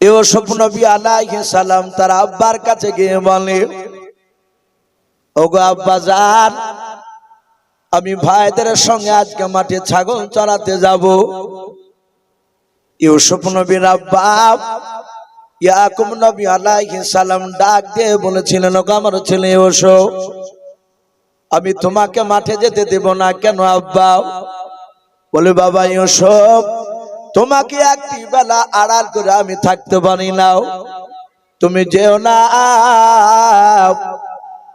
ইউসুফ নবী আলাইহিস সালাম তার আব্বার কাছে গিয়ে বলে, ওগো আব্বাজান, আমি ভাইদের সঙ্গে আজকে মাঠে ছাগল চড়াতে যাব। ইউসুফ নবীর আব্বা ইয়াকুব নবী আলাইহিস সালাম ডাক দিয়ে বলেছিলেন, ওগো আমার ছেলে ইউসুফ, আমি তোমাকে মাঠে যেতে দেব না। কেন আব্বা? বলে, বাবা ইউসুফ, তোমাকে একটি বেলা আড়াল করে আমি থাকতে পারি না, তুমি যেও না।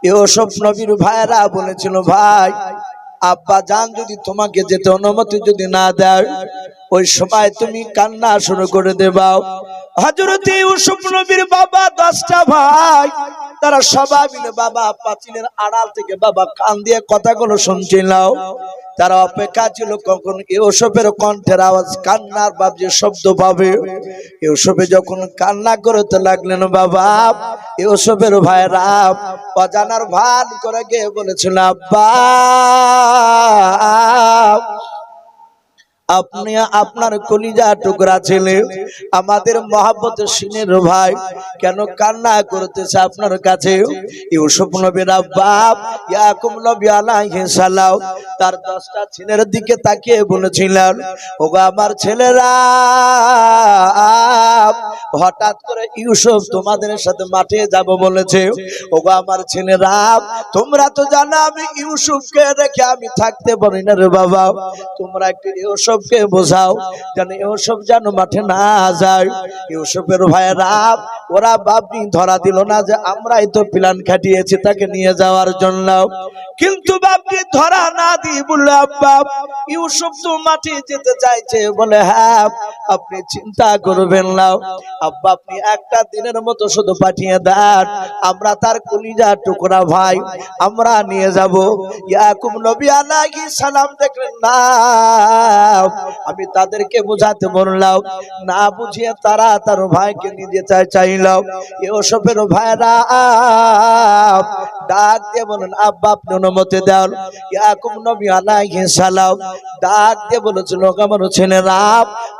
ইউসুফ নবীর ভাইরা বলেছিল, ভাই আব্বা জান যদি তোমাকে যেতে অনুমতি যদি না দেয়, ওই সময় তুমি কান্না শুরু করে দেবাও। হযরত ইউসুফ নবীর বাবা 10টা ভাই, তারা সবাই মিলে বাবা পাঁচিলের আড়াল থেকে বাবা কান দিয়ে কথাগুলো শুনছিল। তারা অপেক্ষা ছিল কখন ইউসুফের কণ্ঠের আওয়াজ, কান্নার বাজে শব্দ পাবে। ইউসুফে যখন কান্না করতে লাগলেন, বাবা ইউসুফের ভাইরা অজানার ভান করে গিয়ে বলেছিল, আব্বা আপনি আপনার কলিজা টুকরা ছেলে, আমাদের মহব্বতের সিনের ভাই কেন কান্না করতেছে আপনার কাছে? ইউসুফ নবীর আব্বা ইয়াকুব নবী আলাইহিস সালাম তার 10টা ছেলের দিকে তাকিয়ে বলেছিলেন, ওগো আমার ছেলেরা, হঠাৎ করে ইউসুফ তোমাদের সাথে মাঠে যাব বলেছে। ওগো আমার ছেলেরা, তোমরা তো জানো আমি ইউসুফকে রেখে আমি থাকতে পারি না রে বাবা, তোমরা একটু ইউসুফকে বোঝাও যেন ইউসুফ যেন মাঠে না যায়। ইউসুফের ভাইয়েরা ওরা বাপনি ধরা দিল না যে আমরাই তো প্ল্যান খাটিয়েছি তাকে নিয়ে যাওয়ার জন্য, কিন্তু বাপনি ধরা না দিয়ে বলল, আব্বা ইউসুফ তো মাঠে যেতে চাইছে। বলে, হ্যাঁ আপনি চিন্তা করবেন না আব্বা, আপনি একটা দিনের মতো শুধু পাঠিয়ে দেন, আমরা তার কলিজা টুকরা ভাই আমরা নিয়ে যাব। ইয়াকুব নবী আলাইহিস সালাম দেখলেন না, আমি তাদেরকে বোঝাতে বললাম, না বুঝিয়ে তারা তার ভাইকে নিয়ে যেতে চাইল। ইউসুফের ভাইরা ডাক দিয়ে বলেন, আব্বা আপনি অনুমতি দেন। ইয়াকুব নবী আলাইহিস সালাম ডাক দিয়ে বলেছিল, আমার ছেলেরা,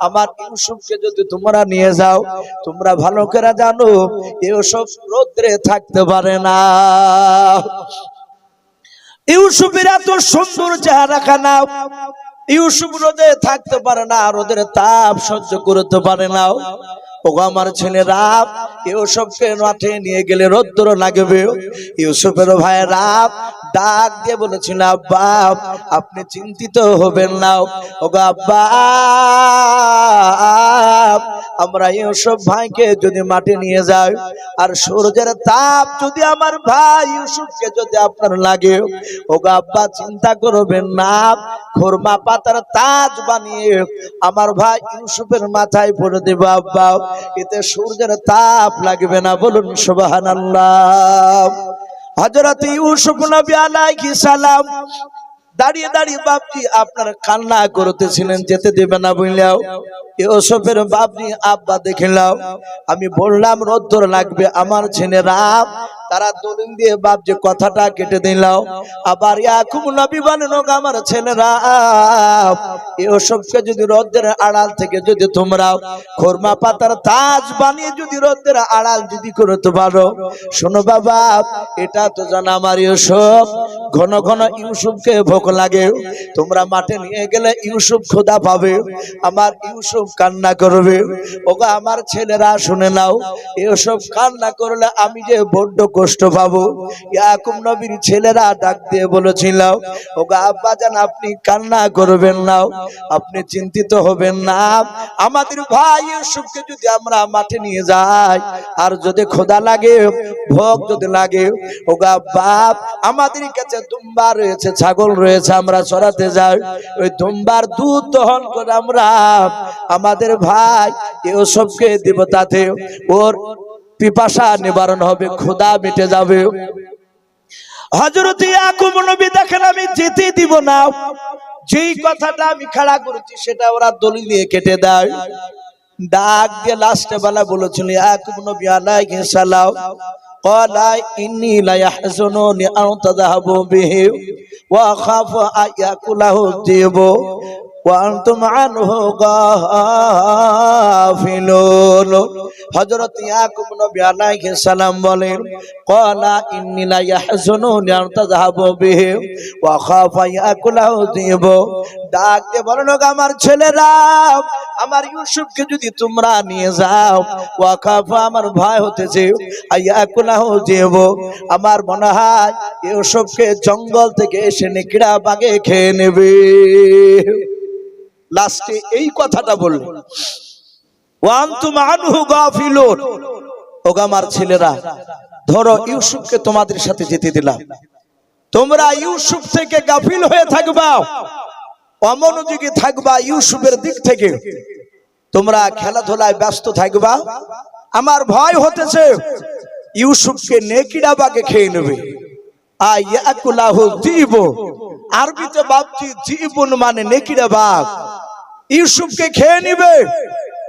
আমার ইউসুফকে যদি তোমরা নিয়ে যাও, তোমরা ভালো করে জানো ইউসুফ রোদ্রে থাকতে পারে না। ইউসুফের এত সুন্দর চেহারাখানা, ইউসুফ রোদে থাকতে পারে না, রোদের তাপ সহ্য করতে পারে না। ওগো আমার ছেলেরা, ইউসুফকে মাঠে নিয়ে গেলে রোদ্র লাগবে। ইউসুফের ভাইয়েরা ডাক দিয়ে বলেছিল, আব্বা আপনি চিন্তিত হবেন না। ওগো আব্বা, আমরা ইউসুফ ভাইকে যদি মাঠে নিয়ে যাই আর সূর্যের তাপ যদি আমার ভাই ইউসুফকে যদি আপনার লাগে, ওগো আব্বা চিন্তা করবেন না, খুরমা পাতার তাজ বানিয়ে আমার ভাই ইউসুফের মাথায় পড়ে দেব আব্বা, এতে সূর্যের তাপ লাগবে না। বলুন সুবহানাল্লাহ। হযরত ইউসুফ নবী আলাইহিস সালাম দাঁড়িয়ে দাঁড়িয়ে বাপজি আপনার কান্না করতেছিলেন, যেতে দেবে না বললেও। ইউসুফের বাপজি আব্বা দেখলাম, আমি বললাম রোদ্দুর লাগবে, আমার ছেলেরা তারা দলিল দিয়ে বাপ যে কথাটা কেটে দিল। আবার ইয়াকুব নবী বলেন, আমার ছেলেরা, ইউসুফকে যদি রোদ্দের আড়াল থেকে যদি তোমরা খুরমা পাতার তাজ বানিয়ে যদি রোদ্দের আড়াল যদি করতে পারো, শোনো বাবা এটা তো জানা আমার ইউসুফ ঘন ঘন ইউসুফকে ভোগ লাগে, তোমরা মাঠে নিয়ে গেলে ইউসুফ ক্ষুধা পাবে, আমার ইউসুফ কান্না করবে। ওগো আমার ছেলেরা শুনে নাও, ইউসুফ কান্না করলে আমি যে বড্ড কষ্ট পাবো। ইয়াকুব নবীর ছেলেরা ডাক দিয়ে বলেছিল, ওগো আব্বা জান আপনি কান্না করবেন না, আপনি চিন্তিত হবেন না, আমাদের ভাই ইউসুফকে যদি আমরা মাঠে নিয়ে যাই আর যদি খোদা লাগে ভোগ যদি লাগে, ওগো আব্বা আমাদের কাছে দুম্বা রয়েছে, ছাগল রয়েছে, আমরা চড়াতে যাই, ওই দুম্বার দুধ দহন করে আমরা আমাদের ভাই ইউসুফকে দিব, তাতে ওর পিপাসা নিবারণ হবে, ক্ষুধা মিটে যাবে। হযরত ইয়াকুব নবী দেখেন আমি যেতে দিব না, যেই কথাটা আমি খাড়া করেছি সেটা ওরা দলিল দিয়ে কেটে দেয়। ডাক দিয়ে লাস্টে বেলা বলেছিল, ইয়াকুব নবী আলাইহিস সালাম ক্বালা ইন্নী লা ইয়াহজুনুনি আন তাযহাবু বিহি ওয়া আখাফু আন ইয়াকুলাহু যিবু وأنتم عنه غافلون হযরত ইয়াকুব নবী আলাইহিস সালাম বলেন ক্বালা ইন্নী লা ইয়াহজুনুনি আন তাযহাবু বিহি ওয়া খাফা ইয়াকুলাহু যিব ডাক দিয়ে বলেন আমার ছেলেরা আমার ইউসুফকে যদি তোমরা নিয়ে যাও ওয়া খাফা আমার ভয় হতেছে ইয়াকুলাহু যিব আমার মনে হয় ইউসুফকে জঙ্গল থেকে এসে নেকড়া বাগে খেয়ে নেবে লাস্টে এই কথাটা বললেন ওয়ান্তুম আনহু গাফিলুন ও আমার ছেলেরা ধরো ইউসুফকে তোমাদের সাথে যেতে দিলাম তোমরা ইউসুফ থেকে গাফিল হয়ে থাকবা অমনোযোগী থাকবা ইউসুফের দিক থেকে তোমরা খেলাধুলায় ব্যস্ত থাকবা আমার ভয় হতেছে ইউসুফকে নেকড়া বাগে খেয়ে নেবে আয়াকুলাহু যিব আরবিতে ভাবছি জীবন মানে নেকড়া বাঘ ইউসুফকে খেয়ে নিবে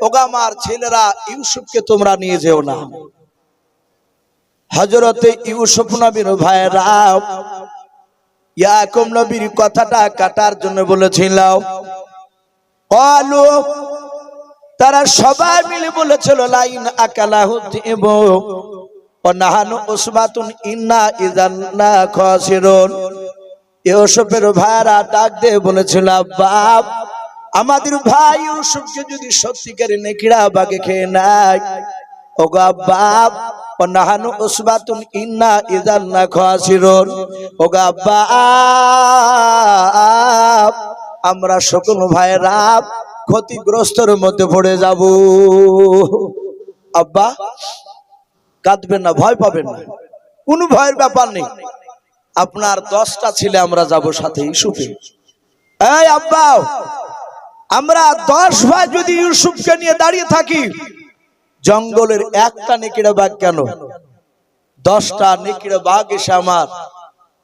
ওগা আমার ছেলেরা ইউসুফকে তোমরা নিয়ে যেও না হযরতে ইউসুফ নবীর ভাইরা ইয়াকুব নবীর কথাটা কাটার জন্য বলেছিল ক্বালু তারা সবাই মিলে বলেছিল লাইন আকালাহু যিব ওয়া নাহানু উসবাতুন ইন্না ইযান লা খাসিরুন ইউসুফের ভাইরা ডাক দিয়ে বলেছিল বাপ আমাদের ভাই ইউসুফকে যদি সত্যিকারে নেকড়া বাগে খেয়ে নেয় ওগো বাপ ওনাহানু উসবাতুন ইন্না ইযান লা খাসিরুন ওগো বাপ আমরা সকল ভাইরা ক্ষতিগ্রস্তের মধ্যে পড়ে যাব আব্বা কাঁদবেন না ভয় পাবেন না কোনো ভয়ের ব্যাপার নেই আপনার 10টা ছেলে আমরা যাব সাথে ইউসুফে এই আব্বা আমরা 10 ভাই যদি ইউসুফকে নিয়ে দাঁড়িয়ে থাকি জঙ্গলের একটা নেকড়ে বাঘ কেন 10টা নেকড়ে বাঘ এসে আমার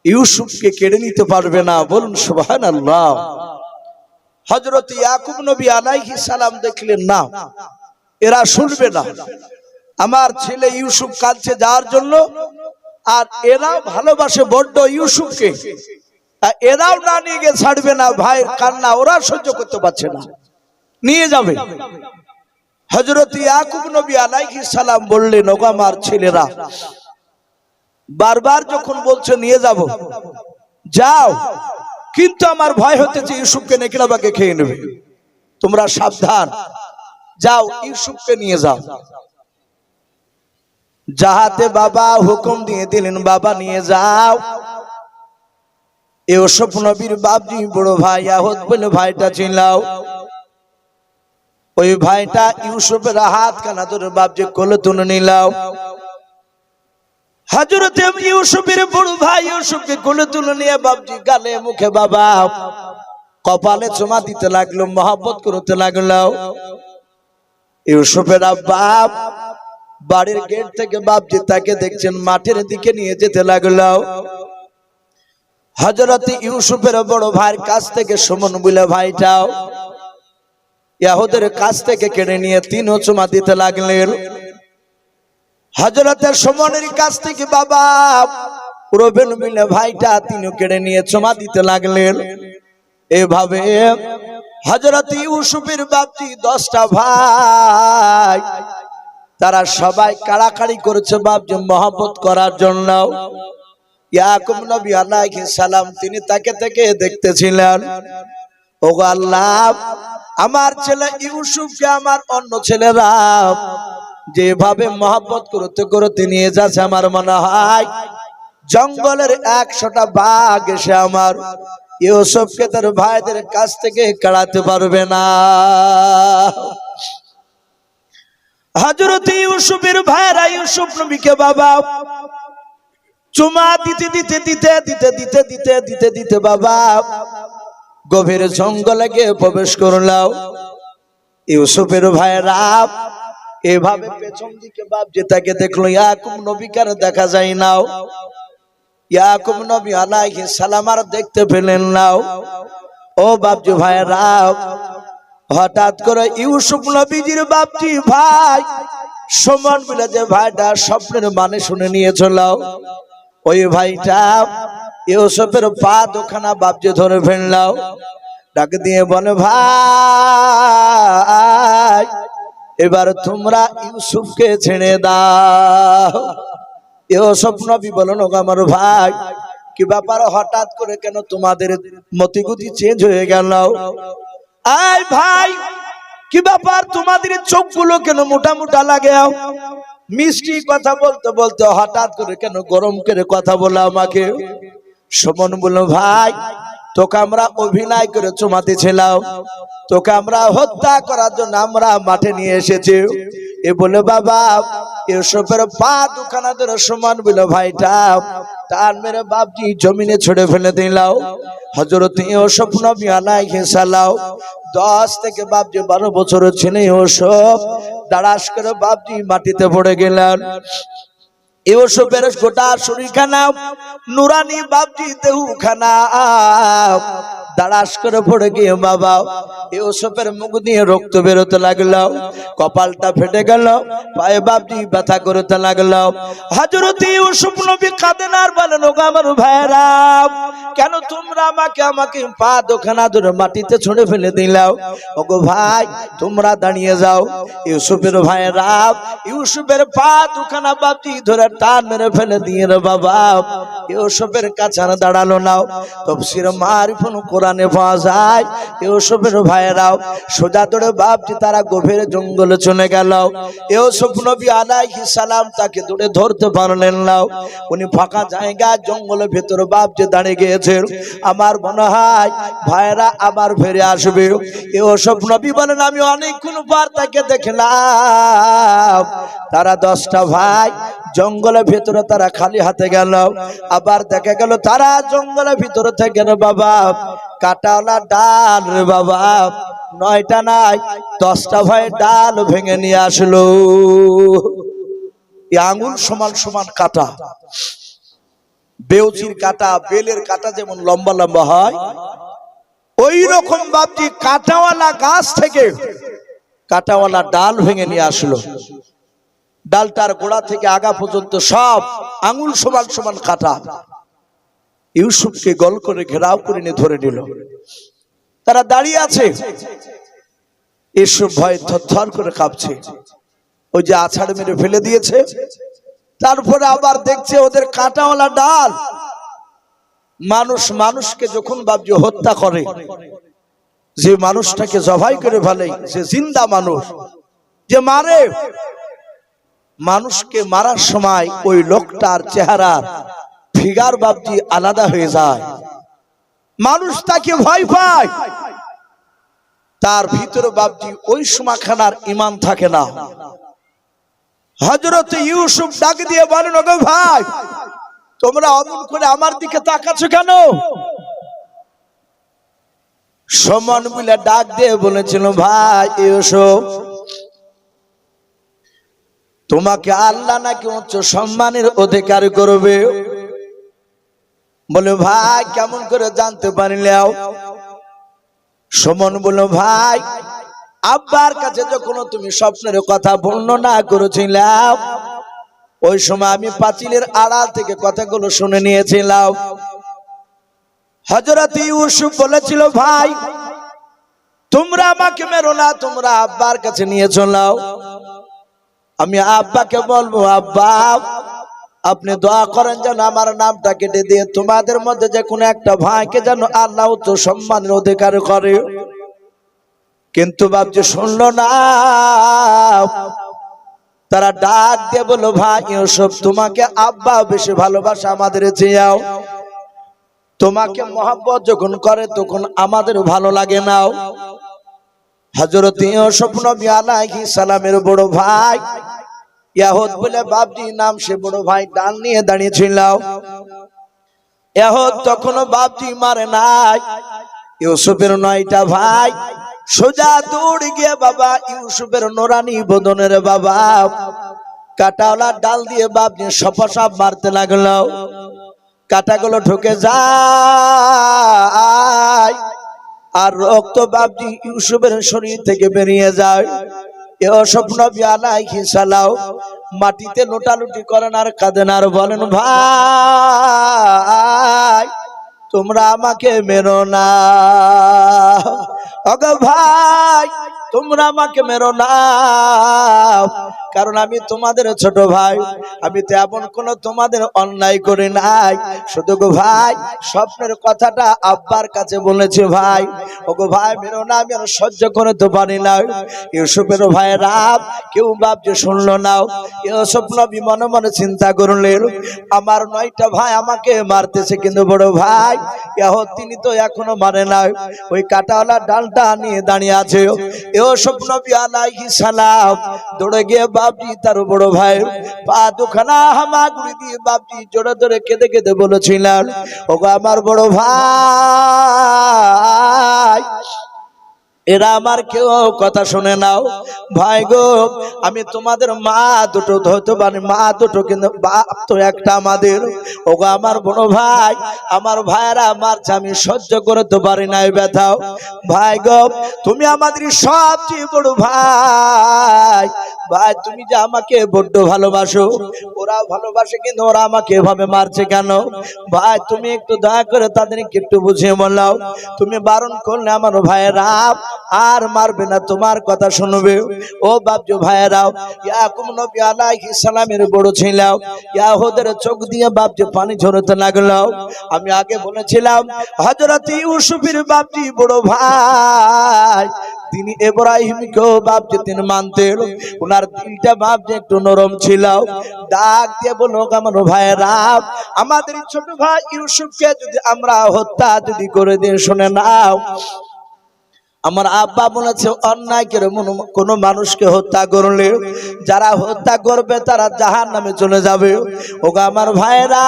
ইউসুফকে কেড়ে নিতে পারবে না বলুন সুবহানাল্লাহ হযরত ইয়াকুব নবী আলাইহিস সালাম দেখলেন না এরা শুনবে না আমার ছেলে ইউসুফ কাঁদছে যার জন্য আর এরা ভালোবাসে বড্ড ইউসুফকে এরাও না নিয়ে গিয়ে ছাড়বে না ভাইয়ের কান্না ওরা সহ্য করতে পারছে না নিয়ে যাবে হযরত ইয়াকুব নবী আলাইহিস সালাম বললেন ওগো আমার ছেলেরা বারবার যখন বলছে নিয়ে যাব যাও কিন্তু আমার ভয় হতেছে ইউসুফকে নেকড়া বাগে খেয়ে নেবে তোমরা সাবধান যাও ইউসুফকে নিয়ে যাও যাহাতে বাবা হুকুম দিয়ে দিলেন বাবা নিয়ে যাও ইউসুফ নবীর বাপজি বড় ভাই ইয়াহুদ বলে ভাইটা চিনলাও ওই ভাইটা ইউসুফের হাত কানা ধরে বাপজি কোলে তুলে নিলাও হযরত ইউসুফের বড় ভাই ইউসুফকে কোলে তুলে নিয়ে বাপজি গালে মুখে বাবা কপালে চুমা দিতে লাগলো মহব্বত করতে লাগলো ইউসুফের বাপ বাড়ির গেট থেকে বাপজি তাকে দেখছেন মাঠের দিকে নিয়ে যেতে লাগলো হযরত ইউসুফের বড় ভাইয়ের কাছ থেকে সুমন বলে ভাইটাও ইয়াহুদের কাছ থেকে কেড়ে নিয়ে 3 চুমা দিতে লাগলেন হযরত সুমনের কাছ থেকে বাবা রবেন বলে ভাইটা 3 কেড়ে নিয়ে চুমা দিতে লাগলেন এভাবে হযরত ইউসুফের বাপজি 10টা ভাই তারা সবাই কাড়াকাড়ি করেছে বাপজি মহব্বত করার জন্য ইয়াকুব নবী আলাইহিস সালাম তিনি তাকে থেকে দেখতেছিলেন ওগো আল্লাহ আমার ছেলে ইউসুফকে আমার অন্য ছেলেরা যেভাবে মহব্বত করতে করতে নিয়ে যাচ্ছে আমার মনে হয় জঙ্গলের 100টা বাঘ এসে আমার ইউসুফকে তার ভাইদের কাছ থেকে কাড়াতে পারবে না হযরত ইউসুফের ভাইরা ইউসুফ নবীকে বাবা চুমা দিতে দিতে দিতে দিতে দিতে দিতে দিতে দিতে বাবা গভীর জঙ্গলে গিয়ে প্রবেশ করলাম ইউসুফের ভাইরা এভাবে পেছন দিকে বাপ যে তাকে দেখলো ইয়াকুব নবীকে দেখা যায় না ইয়াকুব নবী আলাইহিস সালাম আর দেখতে পেলেন না ও বাপজি ভাইরা হঠাৎ করে ইউসুফ নবীজির বাপজি ভাই সমান মিলে যে ভাইটা স্বপ্নের মানে শুনে নিয়েছিল ওই ভাইটা ইউসুফের পা দুখানা বাপজি ধরে ফেললাও ডাক দিয়ে বলে ভাই এবার তোমরা ইউসুফকে ছেড়ে দাও। ইউসুফ নবী বলেন ওগো আমার ভাই কি ব্যাপার হঠাৎ করে কেন তোমাদের মতিগতি চেঞ্জ হয়ে গেল? আয় ভাই কি ব্যাপার তোমাদের চোখগুলো কেন মোটা মোটা লাগে? মিষ্টি কথা বলতে বলতে হঠাৎ করে কেন গরম করে কথা বলে আমাকে? সুমন বলল ভাই তোকে আমরা অভিনয় করে চুমাতেছিলাম, তোকে আমরা হত্যা করার জন্য আমরা মাঠে নিয়ে এসেছি। এ বলে বাবা ইউসুফের পা দুখানা ধরে সুমন বলল ভাইটা টান মেরে বাপজি জমিনে ছড়ে ফেলে দিলাও। হযরত ইউসুফ নবী আলাইহিস সালাম 10 থেকে বাপজি 12 বছরের ছেলে ইউসুফ দাঁড়াস করে বাপজি মাটিতে পড়ে গেলেন। ইউসুফের গোটা শরীরখানা নুরানি বাপজি দেহখানা দাঁড়াস করে পড়ে গিয়ে বাবা ইউসুফের মুখ দিয়ে রক্ত বেরোতে লাগলো, কপালটা ফেটে গেল, পায়ে বাপজি ব্যথা করতে লাগলো। হযরত ইউসুফ নবী কাঁদেন আর বলেন ওগো আমার ভাইরা কেন তোমরা আমাকে পা দুখানা ধরে মাটিতে ছুঁড়ে ফেলে দিলাও? ওগো ভাই তোমরা দাঁড়িয়ে যাও। ইউসুফের ভাইরা ইউসুফের পা দুখানা বাপজি ধরে টান মেরে ফেলে দিয়ে রে বাবা ইউসুফের কাছে দাঁড়ালো না। তাফসীর মারিফুল কোরআনে পাওয়া যায় ইউসুফের ভাইরাও সোজা দৌড়ে বাপজি তারা গভীর জঙ্গলে চলে গেল। ইউসুফ নবী আলাইহিস সালাম তাকে দৌড়ে ধরতে পারলেন না। উনি ফাঁকা জায়গা জঙ্গলের ভেতর বাপজি দাঁড়িয়ে গিয়েছেন। আমার মনে হয় ভাইরা আবার ফিরে আসবে। ইউসুফ নবী বলেন আমি অনেকক্ষণ পর তাকে দেখলাম। তারা 10টা ভাই জঙ্গলের ভিতরে তারা খালি হাতে গেল। আবার দেখা গেল তারা জঙ্গলের ভিতরে থেকে বাবা কাটাওয়ালা ডাল রে বাবা 9টা নাই 10টা ভাই ডাল ভেঙে নিয়ে আসলো। আঙুল সমান সমান কাটা, বেউচির কাটা বেলের কাটা যেমন লম্বা লম্বা হয় ওই রকম বাপজি কাটাওয়ালা গাছ থেকে কাটাওয়ালা ডাল ভেঙে নিয়ে আসলো। ডালটার গোড়া থেকে আগা পর্যন্ত সব আঙুল সমান সমান কাটা। ইউসুফকে গল করে ঘেরাও করে নিয়ে ধরে নিল। তারা দাঁড়িয়ে আছে। ইউসুফ ভয় থরথর করে কাঁপছে। ওই যে আছাড় মেরে ফেলে দিয়েছে, তারপরে আবার দেখছে ওদের কাঁটাওয়ালা ডাল। মানুষ মানুষকে যখন বাপজি হত্যা করে, যে মানুষটাকে জবাই করে ফেলে, যে জিন্দা মানুষ যে মারে, মানুষকে মারার সময় ওই লোকটার চেহারার ফিগার বাপজি আলাদা হয়ে যায়। মানুষ তাকে ভয় পায়। তার ভিতরে বাপজি ওই সময়খানার ঈমান থাকে না। হযরত ইউসুফ ডাক দিয়ে বলেন ওগো ভাই তোমরা অমন করে আমার দিকে তাকাচ্ছো কেন? সুমন বলে ডাক দিয়ে বলেছিল ভাই ইউসুফ তোমাকে আল্লাহ নাকি উচ্চ সম্মানের অধিকার করবে। বলে ভাই কেমন করে জানতে পারলেও? সুমন বলল ভাই আব্বার কাছে যখন তুমি স্বপ্নের কথা বর্ণনা করেছিলাম ওই সময় আমি পাঁচিলের আড়াল থেকে কথাগুলো শুনে নিয়েছিলাম। হযরত ইউসুফ বলেছিল ভাই তোমরা আমাকে মেরো না, তোমরা আব্বার কাছে নিয়ে চলাও। আমি আব্বাকে বলবো আব্বা আপনি দোয়া করেন যেন আমার নামটা কেটে দিয়ে তোমাদের মধ্যে যে কোনো একটা ভাইকে যেন আল্লাহ উচ্চ সম্মানের অধিকার করে। কিন্তু বাপজি শুনলো না। তারা ডাক দিয়ে বলল ভাই ইউসুফ তোমাকে আব্বা বেশি ভালোবাসা আমাদের চেয়েও, তোমাকে মহব্বত যখন করে তখন আমাদের ভালো লাগে না। হযরত ইউসুফ নবী আলাইহিস সালামের বড় ভাই ইয়াহুদ বলে বাপজি নাম, সে বড় ভাই ডাল নিয়ে দাঁড়িয়ে ছিল। ইয়াহুদ তখনও বাপজি মারে নাই। ইউসুফের 9টা ভাই সোজা দৌড়ে গিয়ে বাবা ইউসুফের নোরানি বদনের বাবা কাটাওয়ালা ডাল দিয়ে বাপজি সপাসাপ মারতে লাগলো। কাটাগুলো ঢুকে যায় আর রক্ত বাপজি ইউসুফের শরীর থেকে বেরিয়ে যায়। ইউসুফ নবী আলাইহিস সালাম মাটিতে লোটালুটি করেন আর কাঁদেন আর বলেন ভাই তোমরা আমাকে মেরো না। ওগো ভাই তোমরা আমাকে মেরো না, কারণ আমি তোমাদের ছোট ভাই, আমি তেমন কোনো তোমাদের অন্যায় করি নাই। শুধু গো ভাই স্বপ্নের কথাটা আব্বার কাছে বলেছে, ভাই ওগো ভাই মেরো না, আমি আর সহ্য করতে পারি না। ইউসুফের ভাইরা কেউ বাপ যে শুনলো না। ইউসুফ নবী মনে মনে চিন্তা করলেন, আমার 9টা ভাই আমাকে মারতেছে, কিন্তু বড় ভাই তিনি তো এখনো মারে নাই। ওই কাঁটাওয়ালা ডালটা নিয়ে দাঁড়িয়ে আছে। ইউসুফ নবী আলাইহিস সালাম দৌড়ে গিয়ে বাপজি তার বড় ভাই পা দুখানা হামাগুড়ি দিয়ে বাপজি জোরে ধরে কেঁদে কেঁদে বলেছিলেন, ওগো আমার বড় ভাই এরা আমার কেউ কথা শুনে নাও। ভাই গো আমি তোমাদের মা দুটো হতে পারি, মা দুটো কিন্তু বাপ তো একটা আমাদের। ওগো আমার বড় ভাই, আমার ভাইয়েরা আমার আমি সহ্য করতে পারি না ব্যথাও। ভাই গো তুমি আমাদের সবচেয়ে বড় ভাই, ভাই তুমি যে আমাকে বড্ড ভালোবাসো, ওরা ভালোবাসে কিন্তু ওরা আমাকে এভাবে মারছে কেন? ভাই তুমি একটু দয়া করে তাদেরকে একটু বুঝিয়ে বলাও। তুমি বারণ করলে আমার ভাইয়েরা আর মারবে না, তোমার কথা শুনবে। ও বাপজো ভাইয়েরাও, ইয়াকুব নবী আলাইহিস সালামের বড় ছিল, ইয়াহুদের চোখ দিয়ে বাপজো পানি ঝরতে লাগলো। আমি আগে বলেছিলাম হযরত ইউসুফের বাপজি বড় ভাই তিনি ইব্রাহিমকেও বাপজি তিনি মানতেন, ওনার দিলটা বাপজি একটু নরম ছিল। ডাক দিয়ে বলো আমার ভাইয়েরা, আমাদের ছোট ভাই ইউসুফকে যদি আমরা হত্যা যদি করে দিয়ে শুনে নাও, আমার আব্বা বলেছে অন্যায় করে কোন মানুষকে হত্যা করলে যারা হত্যা করবে তারা জাহান্নামে চলে যাবে। ওগো আমার ভাইরা,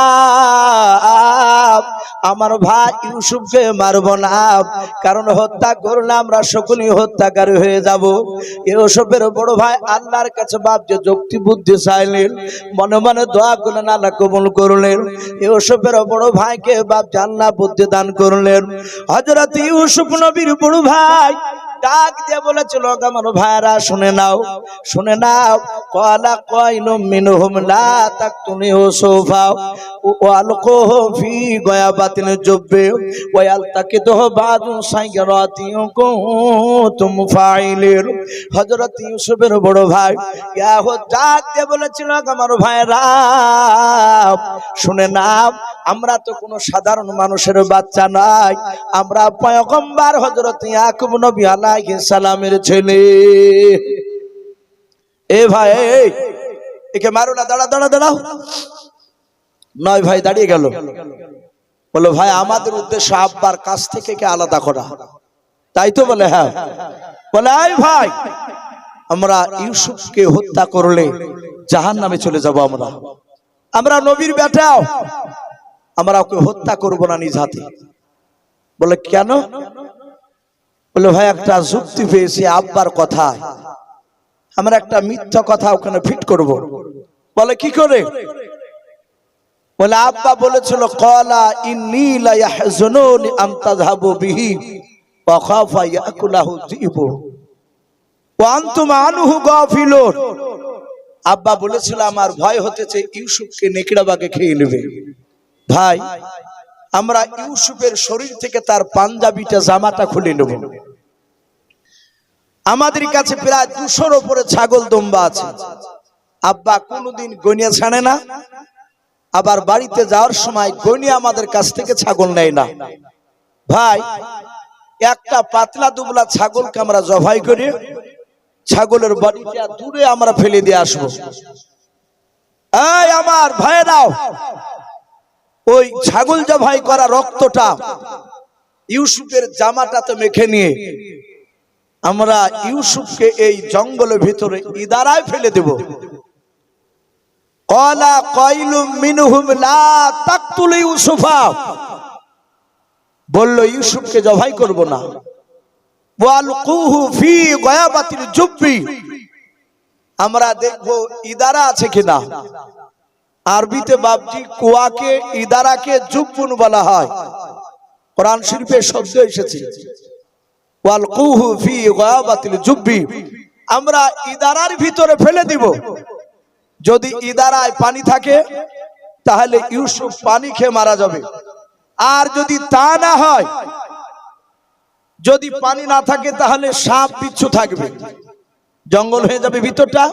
আমার ভাই ইউসুফকে মারবো না, কারণ হত্যা করলে আমরা সকলেই হত্যাকারী হয়ে যাব। ইউসুফের বড় ভাই আল্লাহর কাছে বাপ যে যুক্তি বুদ্ধি চাইলেন, মনে মনে দোয়া করলেন, আল্লাহ কবুল করলেন। ইউসুফের বড় ভাইকে বাপ জান্নাত বুদ্ধি দান করলেন। হযরত ইউসুফ নবীর বড় ভাই ডাক দিয়ে বলেছিল, আমার ভাইরা শুনে নাও, শুনে নাও। ক্বালা কাইলুম মিনহুম লা তাকতুনি ইউসুফা ওয়ালকুহু ফি গায়াবাতিল জুব্বি ওয়া ইয়ালতাকিতুহু বাদু সাইরাতিন কুনতুম ফাইলিন। হযরত ইউসুফের বড় ভাই ইয়াহুদ ডাক দিয়ে বলেছিল, আমার ভাইরা শুনে নাও, আমরা তো কোনো সাধারণ মানুষের বাচ্চা নাই, আমরা পয়গম্বর হযরত ইয়াকুব নবী আলাইহিস সালামের ছেলে। এ ভাই একে মারো না, দাঁড়া দাঁড়া দাঁড়াও। 9 ভাই দাঁড়িয়ে গেল, বলো ভাই আমাদের উদ্দেশ্য আব্বার কাছ থেকে কে আলাদা করা, তাই তো? বলে হ্যাঁ। বলে আই ভাই আমরা ইউসুফকে হত্যা করলে জাহান্নামে চলে যাব, আমরা নবীর বেটাও, আমরা ওকে হত্যা করব না নিজ হাতে। বলে কেন? বলে ভাই একটা যুক্তি পেয়েছি আব্বার কথায়, আমরা একটা মিথ্যা কথা ওখানে ফিট করব। বলে কি করে? বলে আব্বা বলেছিল ক্বালা ইন্নী লা ইয়াহজুনুনি আন তাযহাবু বিহি ওয়া খাফা ইয়াকুলাহু যিবু ওয়া আনতুম আনহু গাফিলুন। আব্বা বলেছিল আমার ভয় হতেছে ইউসুফকে নেকড়া বাঘে খেয়ে নেবে। ভাই আমরা ইউসুফের শরীর থেকে তার পাঞ্জাবিটা জামাটা খুলে নেব। আমাদের কাছে প্রায় 200-র উপরে ছাগল দুম্বা আছে, আব্বা কোনোদিন গনিয়া ছাড়ে না, আবার বাড়িতে যাওয়ার সময় গনিয়া আমাদের কাছ থেকে ছাগল নেয় না। ভাই একটা পাতলা দুবলা ছাগলকে আমরা জবাই করে ছাগলের বডিটা দূরে আমরা ফেলে দিয়ে আসবো। এই আমার ভাইরাও, ওই ছাগল জবাই করা রক্তটা ইউসুফের জামাটাতে মেখে নিয়ে আমরা ইউসুফকে এই জঙ্গলের ভিতরে ইদারায় ফেলে দেব। ক্বালা কাইলুম মিনহুম লা তাকতুল ইউসুফা, বলল ইউসুফকে জবাই করব না। ওয়ালকুহু ফি গায়াবাতিল জুব্বি, আমরা দেখব ইদারা আছে কিনা। আরবিতে বাপজি কুয়াকে ইদারাকে জুব্বুন বলা হয়, কোরআন শরীফে শব্দ এসেছে ওয়ালকুহু ফি গায়াবাতিল জুব্বি, আমরা ইদারার ভিতরে ফেলে দিব। যদি ইদারায় পানি থাকে তাহলে ইউসুফ পানি খেয়ে মারা যাবে, আর যদি তা না হয়, যদি পানি না থাকে তাহলে সাপ বিচ্ছু থাকবে, জঙ্গল হয়ে যাবে ভিতরটা।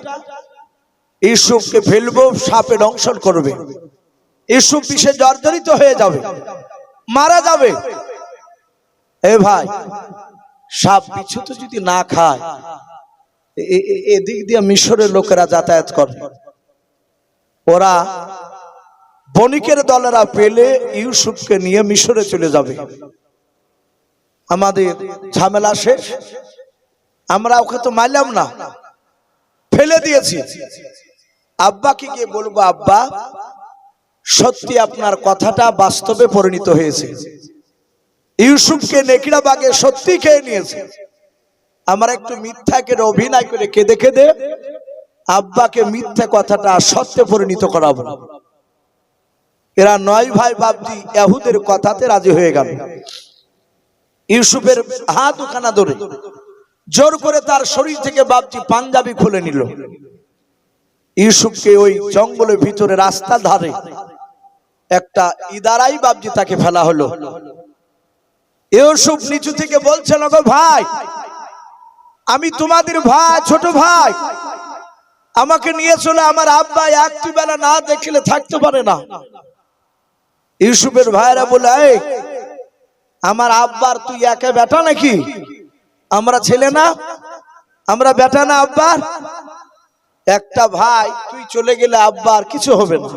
ইউসুফকে ফেলবো, সাপে দংশন করবে, ইউসুফ বিষে জর্জরিত হয়ে যাবে, মারা যাবে। এ ভাই, সাপ বিচ্ছু তো যদি না খায়, এদিক দিয়ে মিশরের লোকেরা যাতায়াত করে, ওরা বণিকের দলেরা পেলে ইউসুফকে নিয়ে মিশরে চলে যাবে, আমাদের ঝামেলা শেষ। আমরা ওকে তো মারলাম না, ফেলে দিয়েছি। আব্বাকে গিয়ে বলবো, আব্বা সত্যি আপনার কথাটা বাস্তবে পরিণত হয়েছে, ইউসুফকে নেকড়া বাগে সত্যি খেয়ে নিয়েছে। আমরা একটু মিথ্যা করে অভিনয় করে কেঁদে কেঁদে আব্বাকে মিথ্যা কথাটা সত্যে পরিণত করাবো। এরা 9 ভাই বাপজি ইহুদের কথাতে রাজি হয়ে গেল। ইউসুফের হাত দুখানা ধরে জোর করে তার শরীর থেকে বাপজি পাঞ্জাবি খুলে নিল। ইউসুফকে ওই জঙ্গলের ভিতরে রাস্তা ধারে একটা ইদারাই বাপজি তাকে ফেলা হলো। ইউসুফ নিচু থেকে বলছেন, গো ভাই, আমি তোমাদের ভাই, ছোট ভাই, আমাকে নিয়ে চলে আমার আব্বা একটি বেলা না দেখলে থাকতে পারে না। ইউসুফের ভাইরা বলে, এই আমার আব্বার তুই একা বেটা নাকি? আমরা ছেলে না, আমরা বেটা না আব্বার? একটা ভাই, তুই চলে গেলে আব্বার কিছু হবে না।